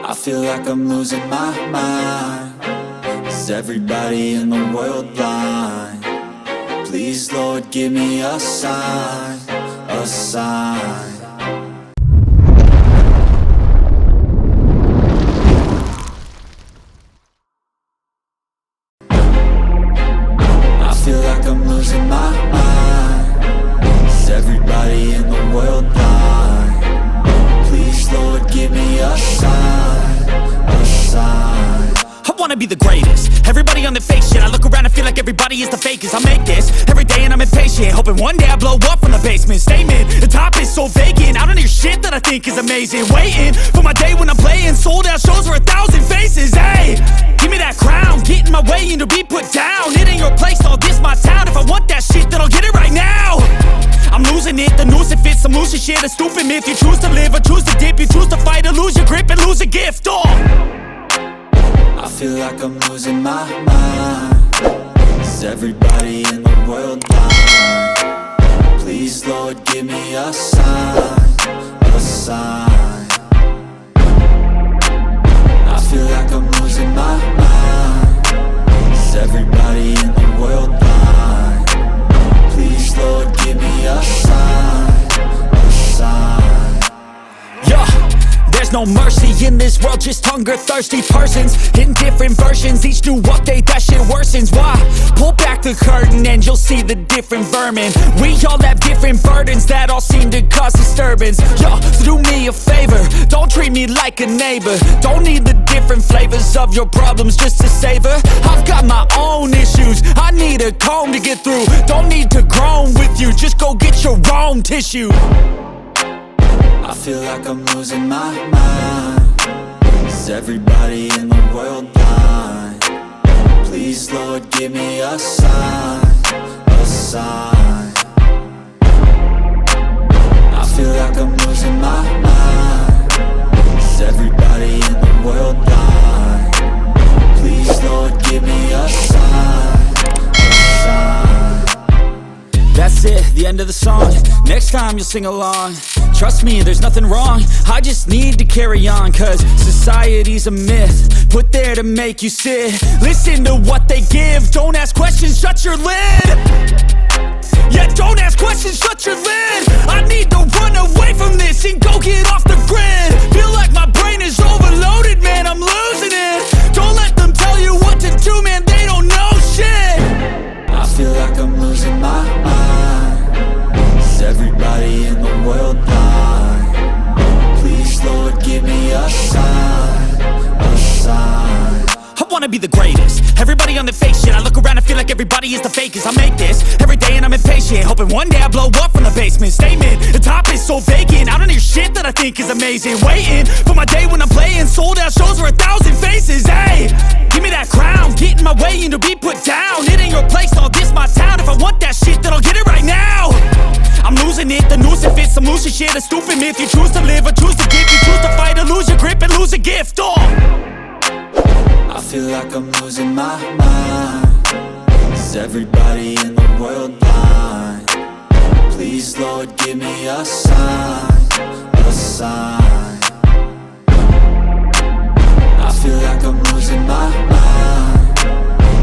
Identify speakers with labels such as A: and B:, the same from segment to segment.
A: I feel like I'm losing my mind. Is everybody in the world blind? Please, Lord, give me a sign, a sign. I feel like I'm losing my mind. Is everybody in the world blind? Please, Lord, give me a sign, a sign.
B: I wanna be the greatest. Everybody on the fake shit. I look around and feel like everybody is the fakest. I make this every day and I'm impatient, hoping one day I blow up from the basement. Statement, the top is so vacant. I don't hear shit that I think is amazing. Waiting for my day when I'm playing sold out shows for 1,000 faces. Hey, give me that crown, get in my way and to be put down. It ain't your place, all this my town. If I want that shit, then I'll get it right now. I'm losing it, the noose it fits. I'm losing shit, a stupid myth. You choose to live or choose to dip. You choose to fight or lose your grip and lose a gift.
A: I feel like I'm losing my mind. Is everybody in the world blind? Please, Lord, give me a sign, a sign. I feel like I'm losing my mind. Is everybody in the world blind? Please, Lord, give me a sign, a sign.
B: Yeah. There's no mercy in this world, just hunger-thirsty persons in different versions. Each new update, that shit worsens. Why? Pull back the curtain and you'll see the different vermin. We all have different burdens that all seem to cause disturbance. Yo, so do me a favor, don't treat me like a neighbor. Don't need the different flavors of your problems just to savor. I've got my own issues, I need a comb to get through. Don't need to groan with you, just go get your own tissue.
A: I feel like I'm losing my mind. Is everybody in the world blind? Please, Lord, give me a sign, a sign. I feel like I'm losing my mind. Is everybody in the world blind? Please, Lord, give me a sign, a sign.
B: That's it, the end of the song. Next time you'll sing along. Trust me, there's nothing wrong. I just need to carry on, cause society's a myth put there to make you sit. Listen to what they give. Don't ask questions, shut your lid. Yeah, don't ask questions, shut your lid. I need to run away from this and go get off the grid. Feel like my brain is overloaded, man, I'm losing it. Don't let them tell you what to do, man, they don't know shit.
A: I feel like I'm losing my mind. Is everybody in the world blind? Please, Lord, give me a sign, a sign.
B: I wanna be the greatest. Everybody on the fake shit. I look around and feel like everybody is the fakest. I make this every day and I'm impatient, hoping one day I blow up from the basement. Statement, the top is so vacant. I don't hear shit that I think is amazing. Waiting for my day when I'm playing sold out shows for 1,000 faces. Hey, give me that crown, get in my way and to be put down. It ain't your place, all this my town. If I want that shit, then I'll get it right now. I'm losing it, the noose it fits. I'm losing shit, a stupid myth. You choose to live or choose to dip. You choose to fight or lose your grip and lose a gift.
A: I feel like I'm losing my mind. Is everybody in the world blind? Please, Lord, give me a sign, a sign. I feel like I'm losing my mind.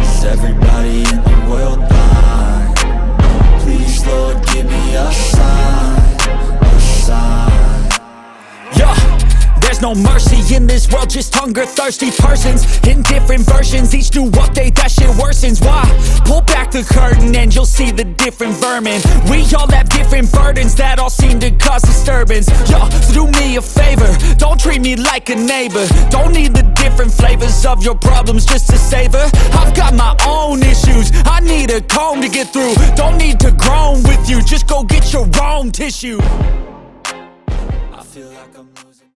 A: Is everybody in the world blind? Please, Lord, give me a sign, a sign.
B: Yeah. There's no mercy in this world, just hunger-thirsty persons in different versions. Each new update, that shit worsens. Why? Pull back the curtain and you'll see the different vermin. We all have different burdens that all seem to cause disturbance. Yo, so do me a favor, don't treat me like a neighbor. Don't need the different flavors of your problems just to savor. I've got my own issues, I need a comb to get through. Don't need to groan with you, just go get your own tissue.
A: I feel like I'm losing